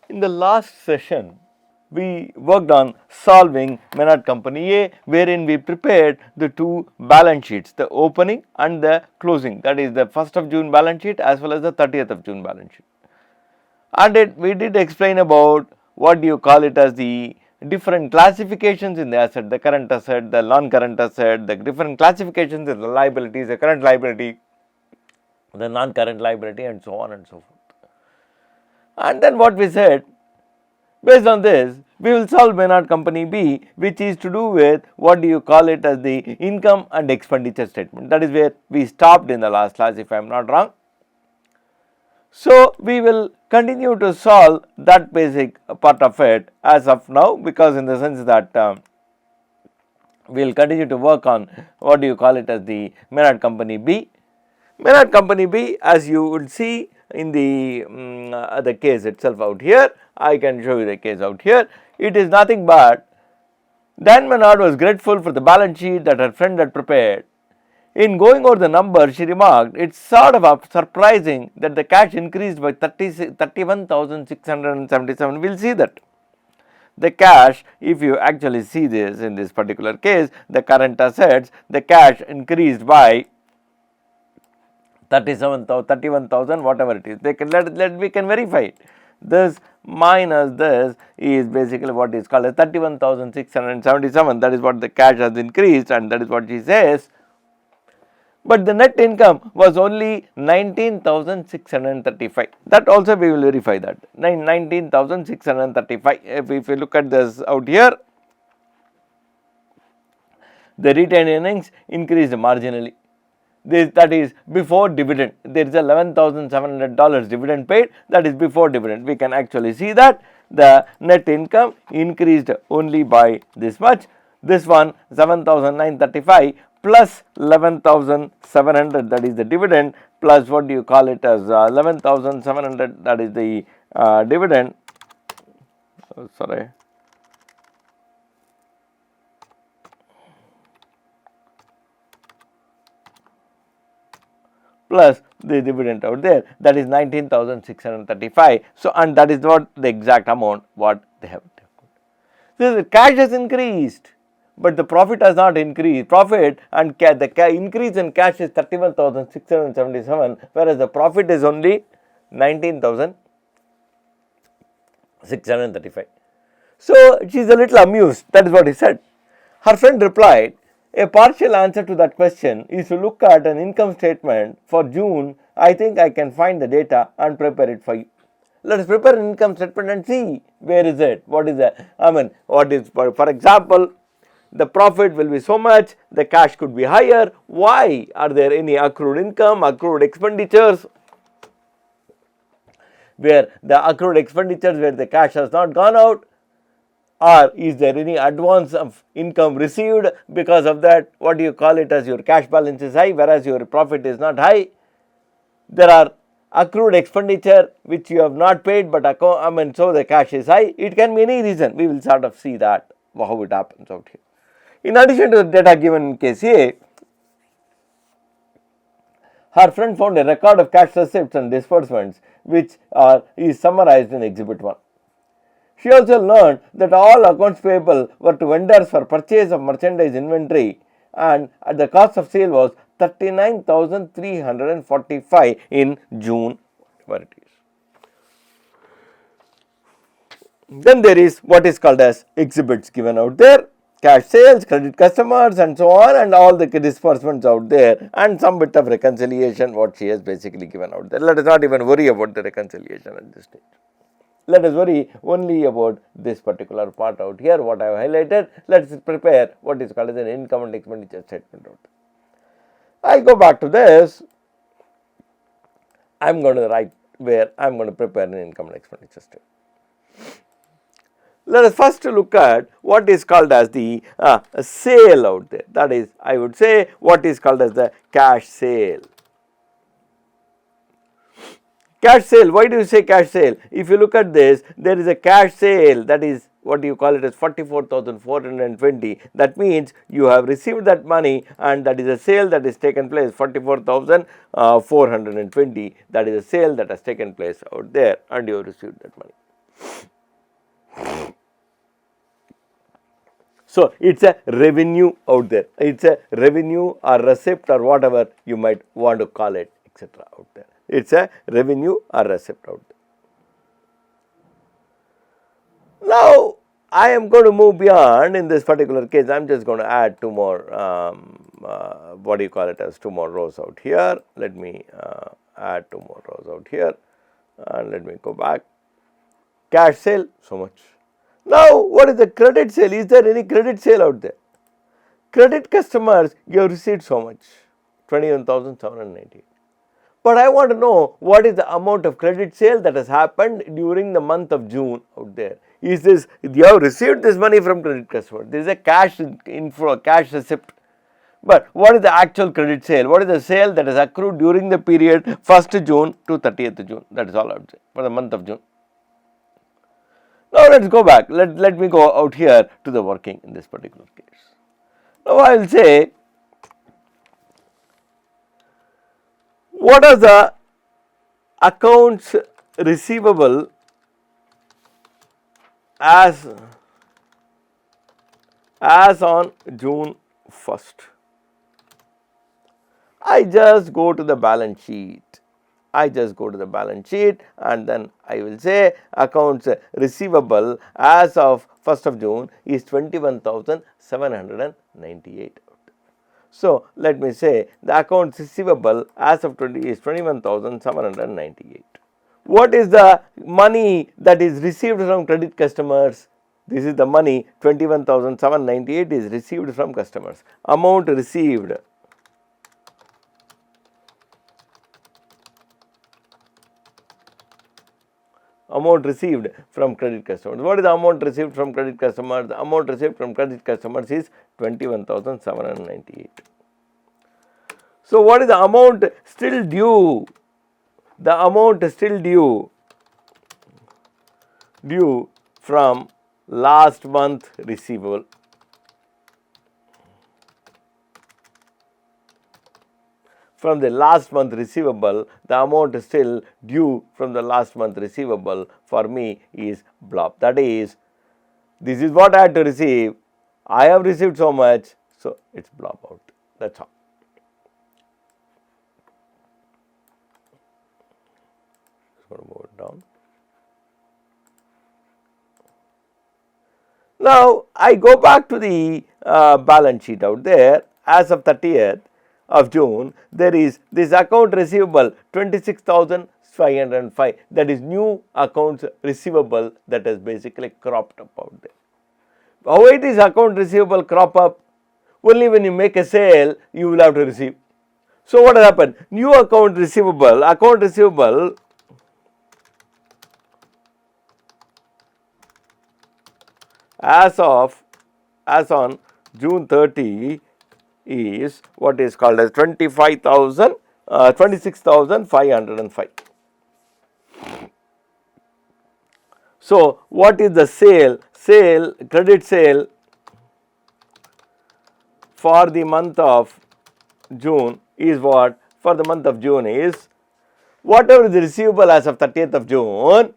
In the last session, we worked on solving Maynard Company A, wherein we prepared the two balance sheets, the opening and the closing, that is the 1st of June balance sheet as well as the 30th of June balance sheet. And we did explain about what do you call it as the different classifications in the asset, the current asset, the non-current asset, the different classifications in the liabilities, the current liability, the non-current liability, and so on and so forth. And then what we said, based on this, we will solve Maynard Company B, which is to do with what do you call it as the income and expenditure statement. That is where we stopped in the last class, if I am not wrong. So, we will continue to solve that basic part of it as of now, because in the sense that we will continue to work on what do you call it as the Maynard Company B. Maynard Company B, as you would see in the case itself out here, I can show you the case out here. It is nothing but Dan Maynard was grateful for the balance sheet that her friend had prepared. In going over the numbers, she remarked, it's sort of surprising that the cash increased by 31,677. We will see that. The cash, if you actually see this in this particular case, the current assets, the cash increased by 31,000, whatever it is. They can we can verify it. This minus this is basically what is called as 31,677. That is what the cash has increased, and that is what she says. But the net income was only 19,635. That also we will verify that 19,635. If you look at this out here, the retained earnings increased marginally. That is before dividend. There is $11,700 dividend paid, that is before dividend. We can actually see that the net income increased only by this much. This one 7,935 plus 11,700, that is the dividend, plus what do you call it as 11,700, that is the dividend. Sorry. Plus the dividend out there, that is 19,635. So, and that is not the exact amount what they have. So, the cash has increased, but the profit has not increased. Profit and the increase in cash is 31,677, whereas the profit is only 19,635. So, she is a little amused. That is what he said. Her friend replied, a partial answer to that question is to look at an income statement for June. I think I can find the data and prepare it for you. Let us prepare an income statement and see where is it, what is that, what is, for example, the profit will be so much, the cash could be higher. Why? Are there any accrued income, accrued expenditures, where the accrued expenditures where the cash has not gone out? Or is there any advance of income received, because of that what do you call it as your cash balance is high, whereas your profit is not high? There are accrued expenditure which you have not paid, but so the cash is high. It can be any reason. We will sort of see that how it happens out here. In addition to the data given in case A, her friend found a record of cash receipts and disbursements which is summarized in Exhibit 1. She also learned that all accounts payable were to vendors for purchase of merchandise inventory, and at the cost of sale was 39,345 in June, whatever it is. Then there is what is called as exhibits given out there, cash sales, credit customers, and so on, and all the disbursements out there, and some bit of reconciliation what she has basically given out there. Let us not even worry about the reconciliation at this stage. Let us worry only about this particular part out here, what I have highlighted. Let us prepare what is called as an income and expenditure statement out. I go back to this. I am going to write where I am going to prepare an income and expenditure statement. Let us first look at what is called as the sale out there. That is, I would say what is called as the cash sale. Cash sale, why do you say cash sale? If you look at this, there is a cash sale, that is what you call it as 44,420. That means you have received that money, and that is a sale that is taken place, 44,420. That is a sale that has taken place out there, and you have received that money. So, it is a revenue out there, it is a revenue or receipt or whatever you might want to call it, etc. out there. It is a revenue or receipt out there. Now, I am going to move beyond. In this particular case, I am just going to add two more, what do you call it, as two more rows out here. Let me add two more rows out here, and let me go back. Cash sale, so much. Now, what is the credit sale? Is there any credit sale out there? Credit customers, you have received so much, 21,798. But I want to know what is the amount of credit sale that has happened during the month of June out there. Is this, you have received this money from credit customer, there is a cash inflow, cash receipt. But what is the actual credit sale? What is the sale that has accrued during the period 1st June to 30th June? That is all I would say for the month of June. Now, let us go back. Let me go out here to the working in this particular case. Now, I will say, what are the accounts receivable as on June 1st? I just go to the balance sheet. And then I will say accounts receivable as of 1st of June is 21,798. So, let me say the accounts receivable as of 20 is 21,798. What is the money that is received from credit customers? This is the money 21,798 is received from customers. Amount received. Amount received from credit customers. What is the amount received from credit customers? The amount received from credit customers is 21,798. So, what is the amount still due? The amount still due from last month receivable. From the last month receivable, the amount still due from the last month receivable for me is blob. That is, this is what I had to receive. I have received so much, so it is blob out. That is all. Just going to move it down. Now, I go back to the balance sheet out there. As of 30th of June, there is this account receivable 26,505, that is new accounts receivable that is basically cropped up out there. How it is account receivable crop up? Only when you make a sale you will have to receive. So, what has happened? New account receivable as on June 30 is what is called as 26,505. So, what is the credit sale for the month of June is what? For the month of June is whatever is the receivable as of 30th of June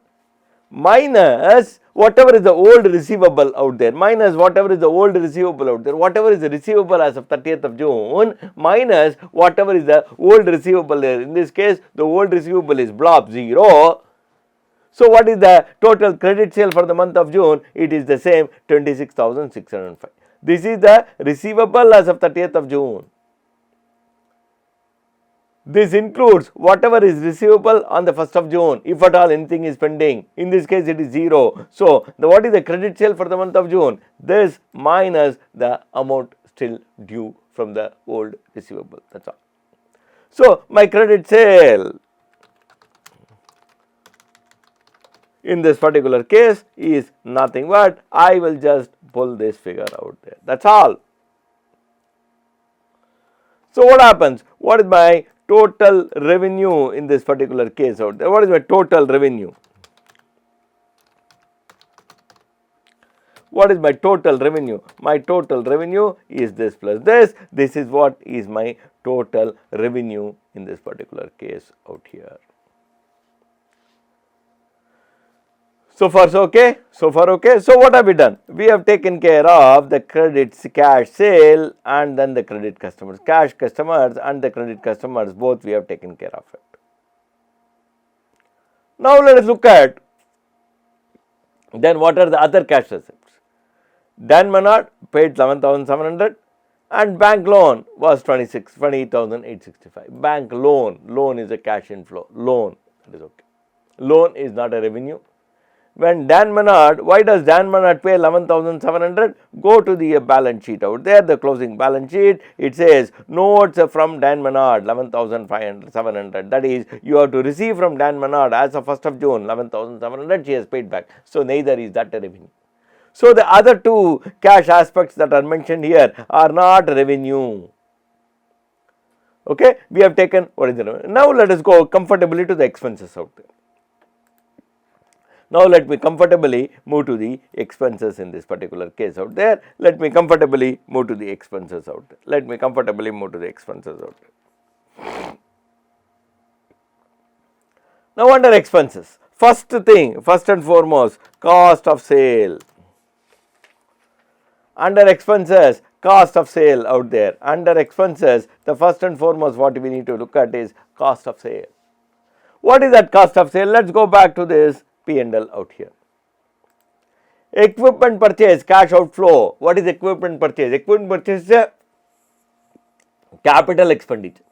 minus whatever is the old receivable out there, whatever is the receivable as of 30th of June minus whatever is the old receivable there. In this case, the old receivable is blob 0. So, what is the total credit sale for the month of June? It is the same 26,605. This is the receivable as of 30th of June. This includes whatever is receivable on the 1st of June, if at all anything is pending. In this case, it is 0. So, what is the credit sale for the month of June? This minus the amount still due from the old receivable. That is all. So, my credit sale in this particular case is nothing but I will just pull this figure out there. That is all. So, what happens? What is my total revenue in this particular case out there? What is my total revenue? What is my total revenue? My total revenue is this plus this. This is what is my total revenue in this particular case out here. So far so okay, so far okay. So what have we done? We have taken care of the credits cash sale and then the credit customers, cash customers and the credit customers, both we have taken care of it. Now let us look at then what are the other cash receipts. Dan Maynard paid 11,700 and bank loan was 28,865. Bank loan is a cash inflow, loan, that is okay. Loan is not a revenue. When Dan Maynard, why does Dan Maynard pay 11,700? Go to the balance sheet out there, the closing balance sheet, it says notes from Dan Maynard 11,700. That is, you have to receive from Dan Maynard as of 1st of June 11,700, she has paid back. So neither is that a revenue. So the other two cash aspects that are mentioned here are not revenue. Okay, we have taken what is the revenue. Now let us go comfortably to the expenses out there. Now let me comfortably move to the expenses in this particular case out there. Let me comfortably move to the expenses out there. Let me comfortably move to the expenses out there. Now under expenses, first thing, first and foremost, cost of sale. Under expenses, cost of sale out there. Under expenses, the first and foremost what we need to look at is cost of sale. What is that cost of sale? Let's go back to this P&L out here. Equipment purchase, cash outflow. What is equipment purchase? Equipment purchase is a capital expenditure.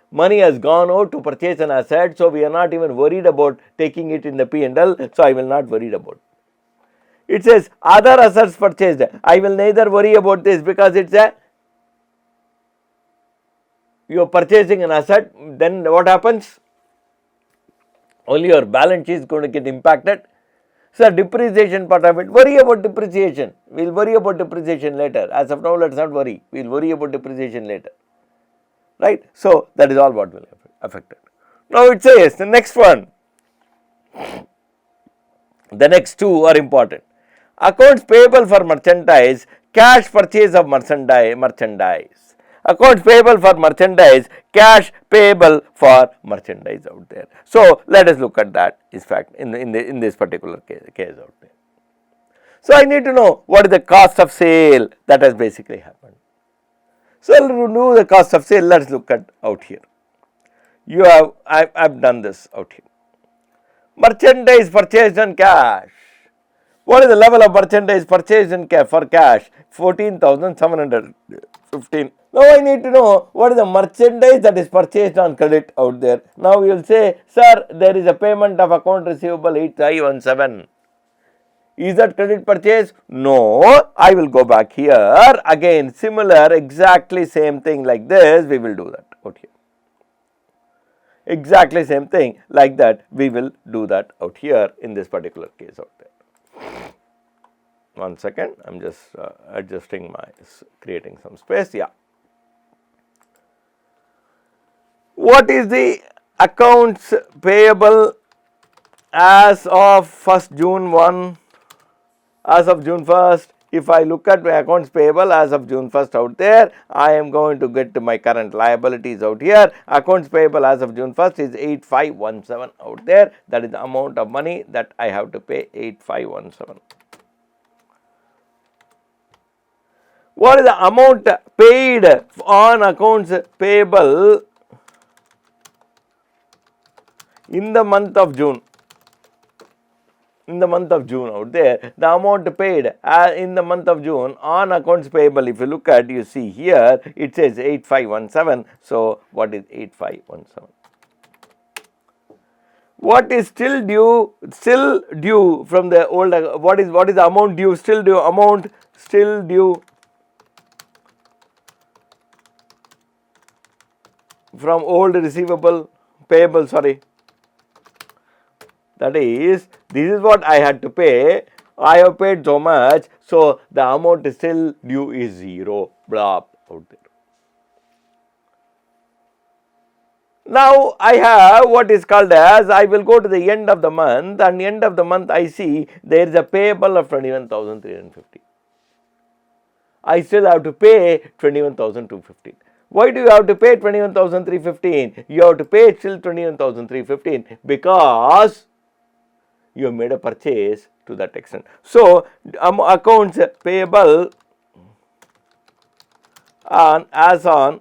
Money has gone out to purchase an asset, so we are not even worried about taking it in the P&L, so I will not worry about it. It says other assets purchased. I will neither worry about this because it's a, you are purchasing an asset, then what happens? Only your balance sheet is going to get impacted. So depreciation part of it, worry about depreciation. We will worry about depreciation later. As of now, let us not worry. We will worry about depreciation later. Right? So that is all what will affect it. Now it says the next one. The next two are important. Accounts payable for merchandise, cash purchase of merchandise. Accounts payable for merchandise, cash payable for merchandise out there. So let us look at that in fact in this particular case out there. So I need to know what is the cost of sale that has basically happened. So to know the cost of sale, let us look at out here. I have done this out here. Merchandise purchased on cash. What is the level of merchandise purchased in for cash? 14,715. Now I need to know what is the merchandise that is purchased on credit out there. Now you will say, sir, there is a payment of account receivable 8517. Is that credit purchase? No. I will go back here. Again, similar, exactly same thing like this, we will do that out here. Exactly same thing like that, we will do that out here in this particular case out there. 1 second, I am just adjusting my, creating some space, yeah. What is the accounts payable as of 1st June 1, as of June 1st? If I look at my accounts payable as of June 1st out there, I am going to get to my current liabilities out here. Accounts payable as of June 1st is 8517 out there. That is the amount of money that I have to pay, 8517. What is the amount paid on accounts payable in the month of June? In the month of June out there, the amount paid in the month of June on accounts payable, if you look at, you see here, it says 8517. So what is 8517? What is still due from the old, what is the amount due, still due, amount still due from old receivable, payable, sorry. That is, this is what I had to pay, I have paid so much, so the amount still due is 0, blah, out there. Now I have what is called as, I will go to the end of the month, and end of the month I see there is a payable of 21,350. I still have to pay 21,215. Why do you have to pay 21,315? You have to pay still 21,315 because you have made a purchase to that extent. So, accounts payable as on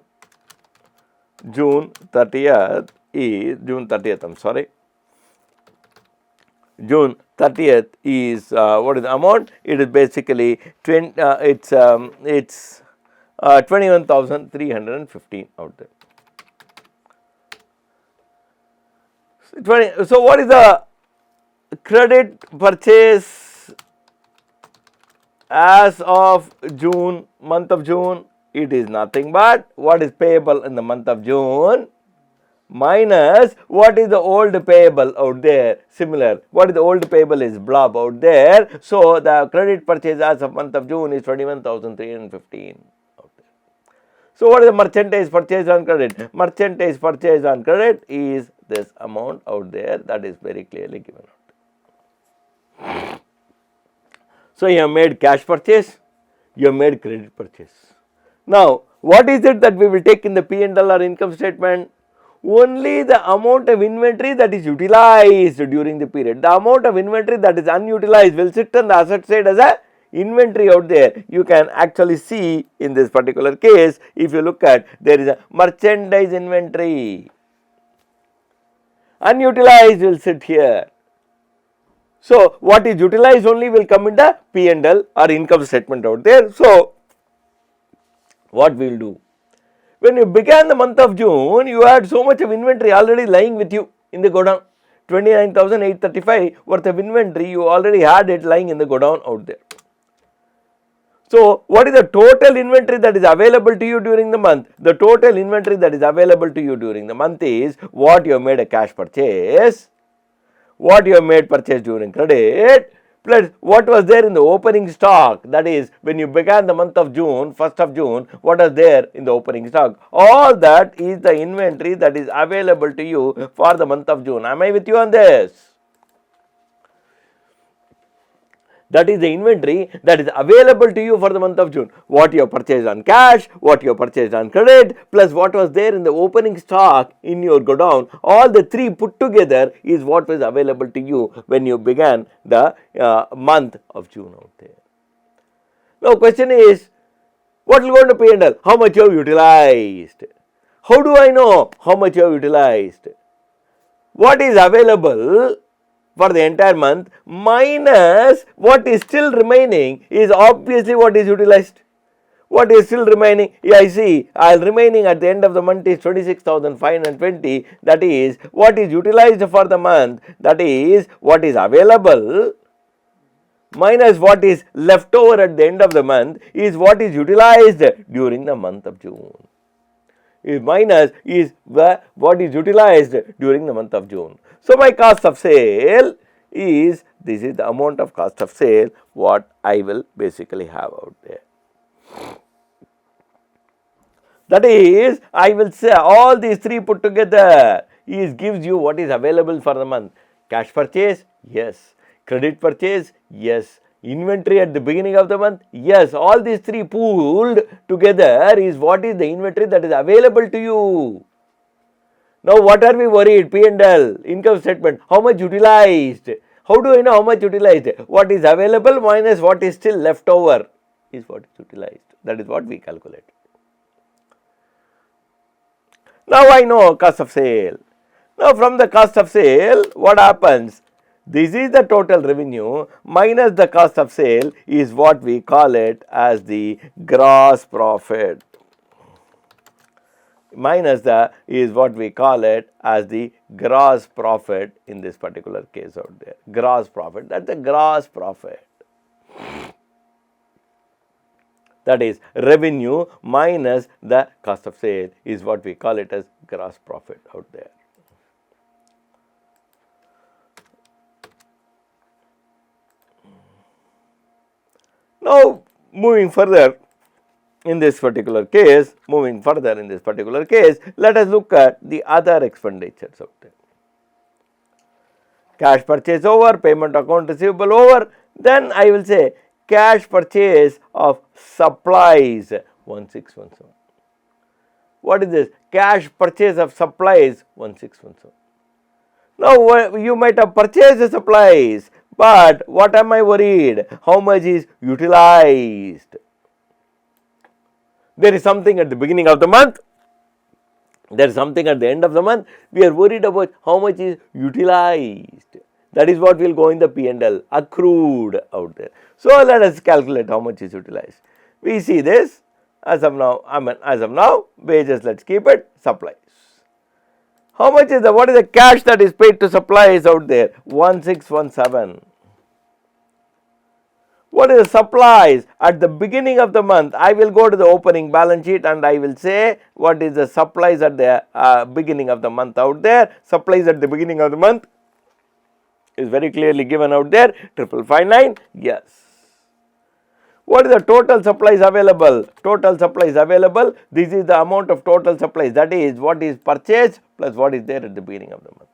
June 30th is June 30th is what is the amount? It is basically 21,315 out there. So, what is the credit purchase as of June, month of June? It is nothing but what is payable in the month of June minus what is the old payable out there. Similar, what is the old payable is blob out there. So, the credit purchase as of month of June is 21,315 out there. So, what is the merchandise purchase on credit? Merchandise purchase on credit is this amount out there, that is very clearly given out. So, you have made cash purchase, you have made credit purchase. Now, what is it that we will take in the P&L or income statement? Only the amount of inventory that is utilized during the period. The amount of inventory that is unutilized will sit on the asset side as a inventory out there. You can actually see in this particular case, if you look at, there is a merchandise inventory. Unutilized will sit here. So, what is utilized only will come in the P&L or income statement out there. So, what we will do? When you began the month of June, you had so much of inventory already lying with you in the godown. 29,835 worth of inventory, you already had it lying in the godown out there. So, what is the total inventory that is available to you during the month? The total inventory that is available to you during the month is what you have made a cash purchase, what you have made purchase during credit, plus what was there in the opening stock, that is when you began the month of June, 1st of June, what was there in the opening stock. All that is the inventory that is available to you for the month of June. Am I with you on this? That is the inventory that is available to you for the month of June. What you have purchased on cash, what you have purchased on credit, plus what was there in the opening stock in your godown, all the three put together is what was available to you when you began the month of June out there. Now, question is, what will go into P&L? How much you have utilized? How do I know how much you have utilized? What is available for the entire month minus what is still remaining is obviously what is utilized. What is still remaining? I see remaining at the end of the month is 26,520. That is what is utilized for the month. That is what is available minus what is left over at the end of the month is what is utilized during the month of June. Minus is what is utilized during the month of June. So, my cost of sale is, this is the amount of cost of sale what I will basically have out there. That is, I will say all these three put together gives you what is available for the month. Cash purchase, yes. Credit purchase, yes. Inventory at the beginning of the month, yes. All these three pooled together is what is the inventory that is available to you. Now, what are we worried? P&L, income statement, how much utilized? How do I know how much utilized? What is available minus what is still left over is what is utilized. That is what we calculate. Now, I know cost of sale. Now, from the cost of sale, what happens? This is the total revenue minus the cost of sale is what we call it as the gross profit. Minus the is what we call it as the gross profit in this particular case out there. Gross profit, that's the gross profit. That is revenue minus the cost of sale is what we call it as gross profit out there. Now, moving further in this particular case, let us look at the other expenditures out there. Cash purchase over, payment account receivable over, then I will say cash purchase of supplies 1617. What is this? Cash purchase of supplies 1617. Now you might have purchased the supplies, but what am I worried? How much is utilized? There is something at the beginning of the month, there is something at the end of the month. We are worried about how much is utilized. That is what will go in the P&L, accrued out there. So let us calculate how much is utilized. We see this as of now, wages, let's keep it, supplies. How much is what is the cash that is paid to supplies out there? 1617. What is the supplies at the beginning of the month? I will go to the opening balance sheet and I will say what is the supplies at the beginning of the month out there. Supplies at the beginning of the month is very clearly given out there, 5559, yes. What is the total supplies available? Total supplies available, this is the amount of total supplies, that is what is purchased plus what is there at the beginning of the month.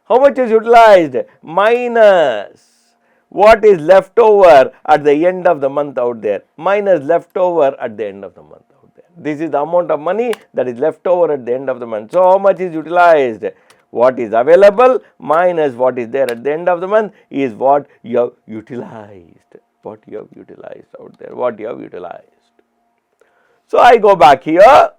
How much is utilized? Minus what is left over at the end of the month out there, minus leftover at the end of the month out there. This is the amount of money that is left over at the end of the month. So how much is utilized? What is available minus what is there at the end of the month is what you have utilized. What you have utilized out there, what you have utilized. So I go back here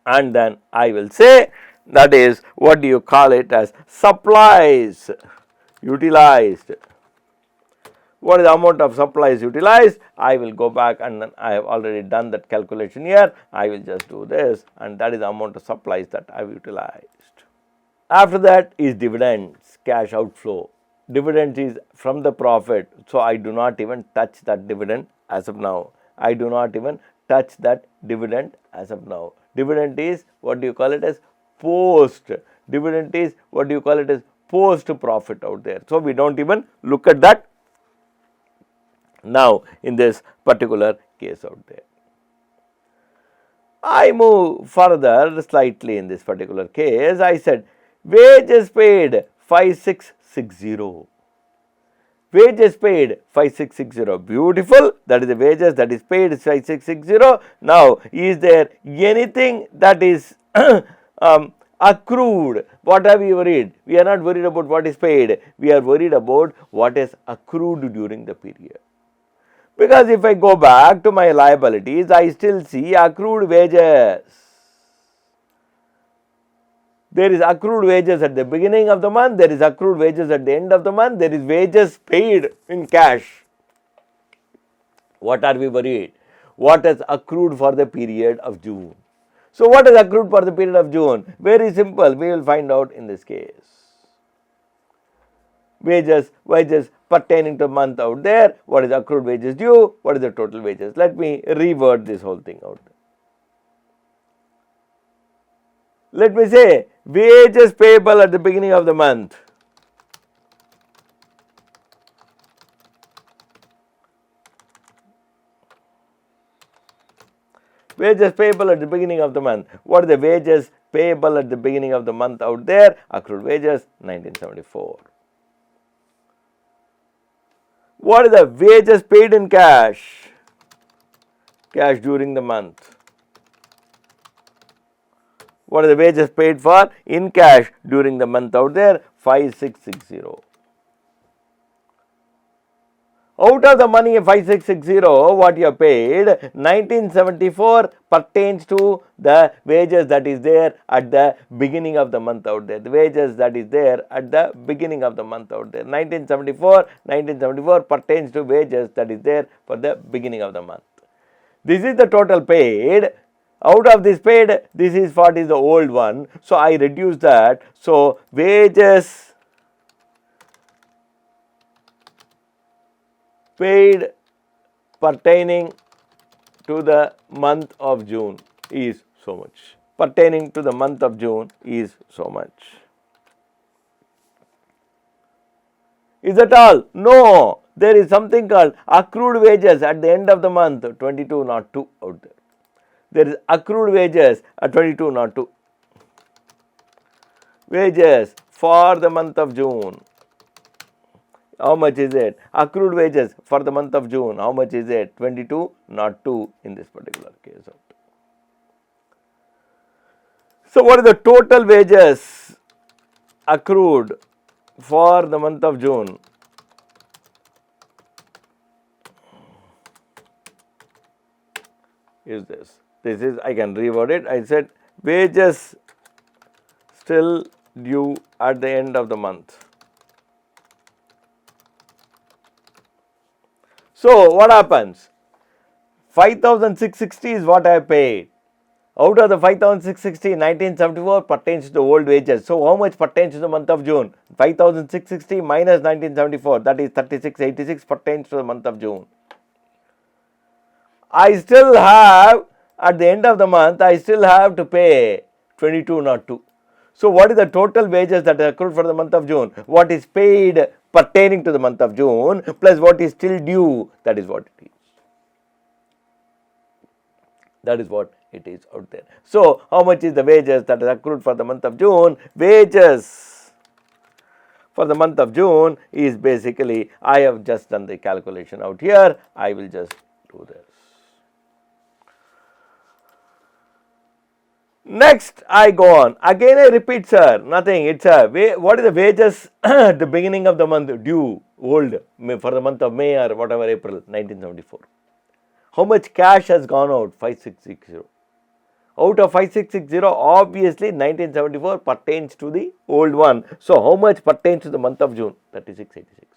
and then I will say that is what do you call it as supplies utilized. What is the amount of supplies utilized? I will go back and then I have already done that calculation here. I will just do this and that is the amount of supplies that I have utilized. After that is dividends, cash outflow. Dividend is from the profit, so I do not even touch that dividend as of now. I do not even touch that dividend as of now. Dividend is what do you call it as post. Dividend is what do you call it as post profit out there. So we don't even look at that now in this particular case out there. I move further slightly in this particular case. I said wages paid 5660. Wages paid 5660. Beautiful. That is the wages that is paid 5660. Now, is there anything that is accrued? What have we worried? We are not worried about what is paid. We are worried about what is accrued during the period. Because if I go back to my liabilities, I still see accrued wages. There is accrued wages at the beginning of the month, there is accrued wages at the end of the month, there is wages paid in cash. What are we worried? What is accrued for the period of June? So what is accrued for the period of June? Very simple, we will find out in this case. Wages pertaining to month out there, what is accrued wages due, what is the total wages. Let me reword this whole thing out there. Let me say wages payable at the beginning of the month. Wages payable at the beginning of the month. What are the wages payable at the beginning of the month out there? Accrued wages 1974. What are the wages paid in cash? Cash during the month. What are the wages paid for in cash during the month out there? 5660. Out of the money 5660, what you have paid, 1974 pertains to the wages that is there at the beginning of the month out there. The wages that is there at the beginning of the month out there. 1974 pertains to wages that is there for the beginning of the month. This is the total paid. Out of this paid, this is what is the old one. So I reduce that. So wages paid pertaining to the month of June is so much. Pertaining to the month of June is so much. Is that all? No. There is something called accrued wages at the end of the month, 2202 out there. There is accrued wages at 2202. Wages for the month of June. How much is it? Accrued wages for the month of June. How much is it? 2202 in this particular case. So what is the total wages accrued for the month of June is this. This is, I can reword it. I said wages still due at the end of the month. So what happens? 5,660 is what I paid. Out of the 5,660, 1974 pertains to the old wages. So how much pertains to the month of June? 5,660 minus 1974, that is 3686 pertains to the month of June. I still have, at the end of the month, I still have to pay 2202. So what is the total wages that are accrued for the month of June? What is paid pertaining to the month of June plus what is still due, that is what it is. That is what it is out there. So how much is the wages that is accrued for the month of June? Wages for the month of June is basically, I have just done the calculation out here. I will just do this. Next I go on. Again I repeat, sir, nothing. It's a what is the wages at the beginning of the month due, old, for the month of May or whatever, April 1974. How much cash has gone out? 5660. Out of 5660, obviously 1974 pertains to the old one. So how much pertains to the month of June? 3686.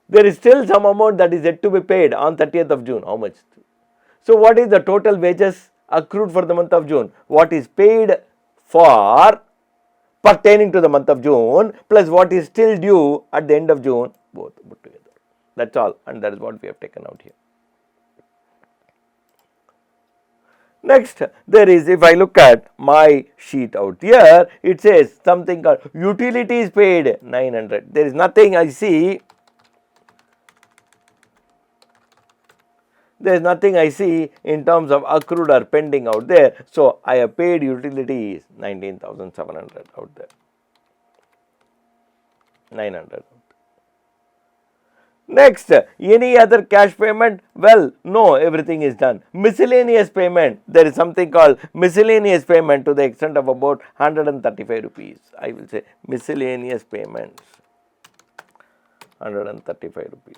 There is still some amount that is yet to be paid on 30th of June. How much? So what is the total wages accrued for the month of June? What is paid for pertaining to the month of June plus what is still due at the end of June, both put together. That's all, and that is what we have taken out here. Next, there is, if I look at my sheet out here, it says something called utilities paid 900. There is nothing I see. There is nothing I see in terms of accrued or pending out there. So I have paid utilities 19,700 out there. 900. Next, any other cash payment? Well, no, everything is done. Miscellaneous payment, there is something called miscellaneous payment to the extent of about 135 rupees. I will say miscellaneous payments, 135 rupees.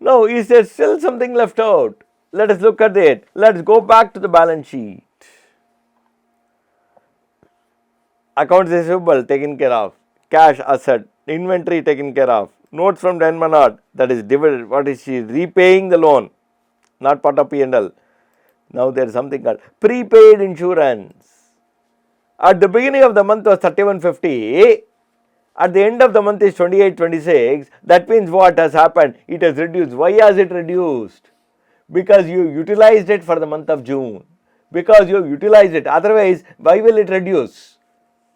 Now, is there still something left out? Let us look at it. Let us go back to the balance sheet. Accounts receivable taken care of. Cash asset. Inventory taken care of. Notes from Maynard, that is dividend. What is she? Repaying the loan. Not part of P&L. Now there is something called prepaid insurance. At the beginning of the month was 3150. At the end of the month is 2826. That means what has happened? It has reduced. Why has it reduced? Because you utilized it for the month of June. Because you utilized it. Otherwise, why will it reduce?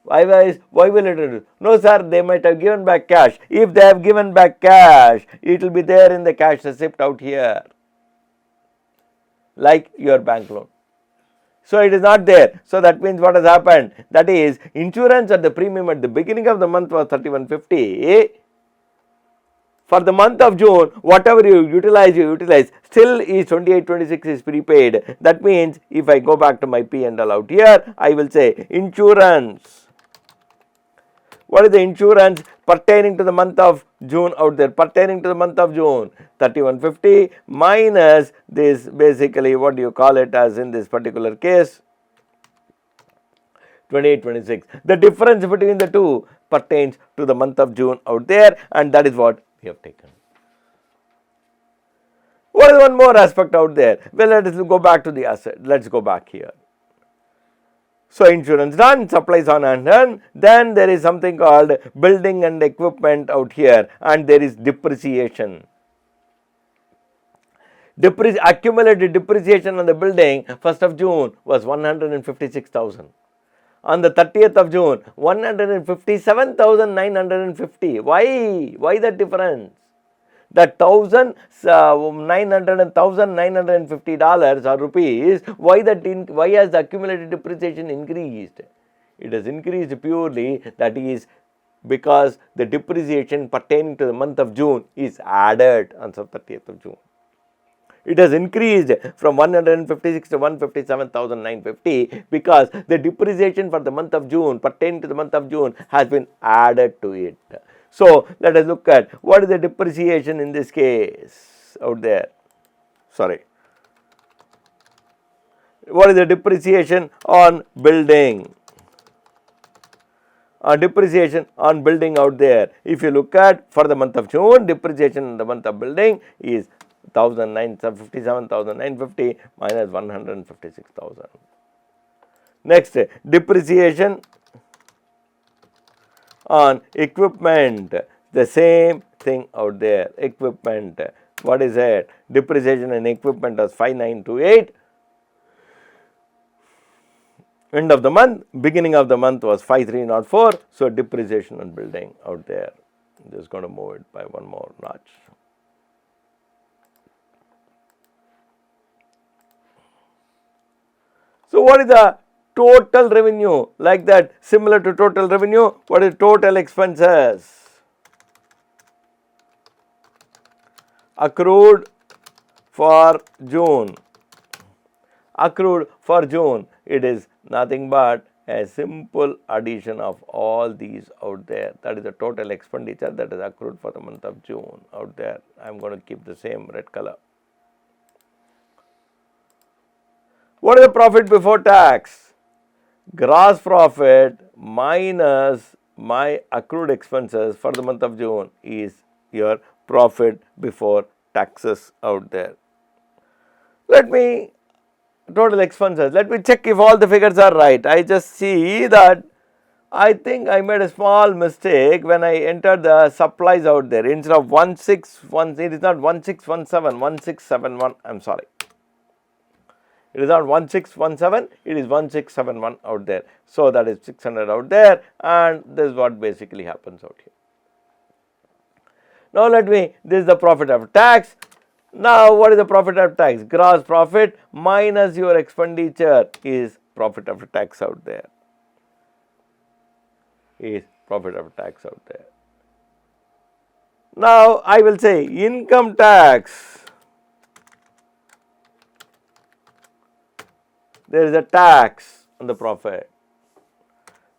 Why will it reduce? No, sir, they might have given back cash. If they have given back cash, it will be there in the cash receipt out here. Like your bank loan. So it is not there. So that means what has happened? That is, insurance at the premium at the beginning of the month was 3150. For the month of June, whatever you utilize, still is 2826 is prepaid. That means if I go back to my P&L out here, I will say insurance. What is the insurance pertaining to the month of June out there? Pertaining to the month of June, 3150 minus this, basically what do you call it as in this particular case? 2826. The difference between the two pertains to the month of June out there, and that is what we have taken. What is one more aspect out there? Well, let us go back to the asset. Let's go back here. So insurance done, supplies on hand done. Then there is something called building and equipment out here, and there is depreciation. Accumulated depreciation on the building 1st of June was 156,000. On the 30th of June, 157,950. Why? Why that difference? That $1,900 and $1,950 or rupees, why has the accumulated depreciation increased? It has increased purely, that is because the depreciation pertaining to the month of June is added on 30th of June. It has increased from 156 to 157,950 because the depreciation for the month of June pertaining to the month of June has been added to it. So let us look at what is the depreciation in this case out there. Sorry. What is the depreciation on building? Depreciation on building out there. If you look at for the month of June, depreciation in the month of building is 57,950 minus 156,000. Next, depreciation on equipment, the same thing out there. Equipment, what is it? Depreciation in equipment was 5928. End of the month, beginning of the month was 5304. So depreciation on building out there. I'm just going to move it by one more notch. So what is the total revenue? Like that, similar to total revenue, what is total expenses? Accrued for June. Accrued for June, it is nothing but a simple addition of all these out there. That is the total expenditure that is accrued for the month of June out there. I am going to keep the same red color. What is the profit before tax? Gross profit minus my accrued expenses for the month of June is your profit before taxes out there. Total expenses. Let me check if all the figures are right. I just see that I think I made a small mistake when I entered the supplies out there. Instead of 161, it is not 1617, 1671. I'm sorry. It is not 1617, it is 1671 out there. So that is 600 out there, and this is what basically happens out here. Now this is the profit after tax. Now what is the profit after tax? Gross profit minus your expenditure is profit after tax out there. Is profit after tax out there. Now I will say income tax. There is a tax on the profit.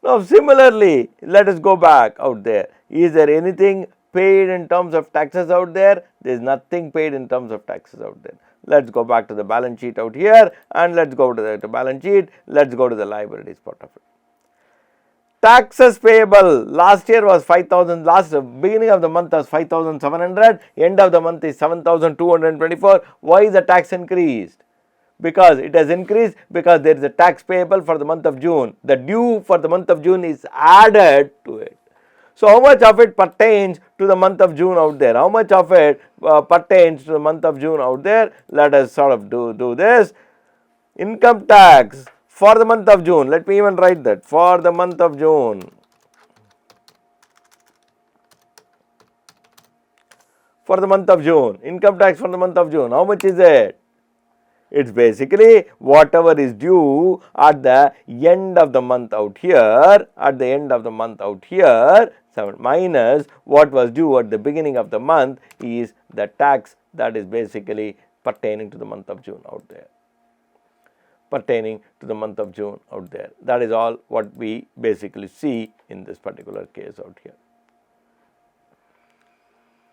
Now similarly, let us go back out there. Is there anything paid in terms of taxes out there? There is nothing paid in terms of taxes out there. Let's go back to the balance sheet out here, and let's go to the balance sheet. Let's go to the liabilities part of it. Taxes payable last year was 5,000. Beginning of the month was 5,700. End of the month is 7,224. Why is the tax increased? Because it has increased because there is a tax payable for the month of June. The due for the month of June is added to it. So how much of it pertains to the month of June out there? How much of it pertains to the month of June out there? Let us sort of do this. Income tax for the month of June. Let me even write that. For the month of June. For the month of June. Income tax for the month of June. How much is it? It's basically whatever is due at the end of the month out here, minus what was due at the beginning of the month is the tax that is basically pertaining to the month of June out there. That is all what we basically see in this particular case out here.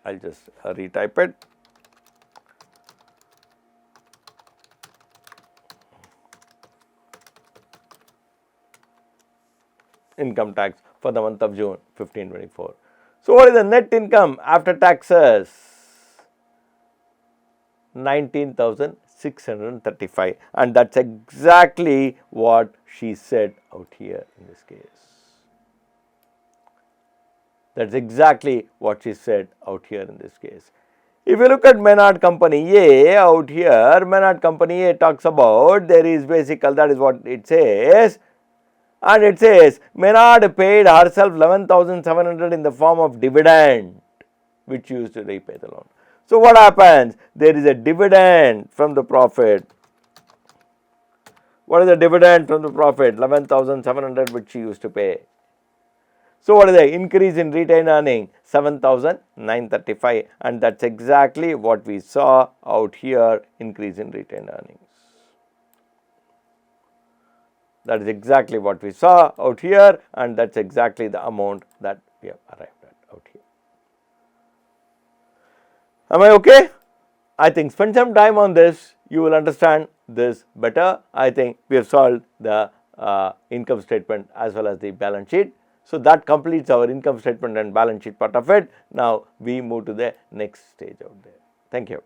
I'll just retype it. Income tax for the month of June 1524. So what is the net income after taxes? 19,635, and that's exactly what she said out here in this case. That's exactly what she said out here in this case. If you look at Maynard Company A out here, Maynard Company A talks about there is basic, that is what it says. And it says Maynard paid herself 11,700 in the form of dividend, which used to repay the loan. So, what happens? There is a dividend from the profit. What is the dividend from the profit? 11,700 which she used to pay. So, what is the increase in retained earning? 7,935, and that is exactly what we saw out here, increase in retained earnings. That is exactly what we saw out here, and that is exactly the amount that we have arrived at out here. Am I okay? I think spend some time on this, you will understand this better. I think we have solved the income statement as well as the balance sheet. So, that completes our income statement and balance sheet part of it. Now, we move to the next stage out there. Thank you.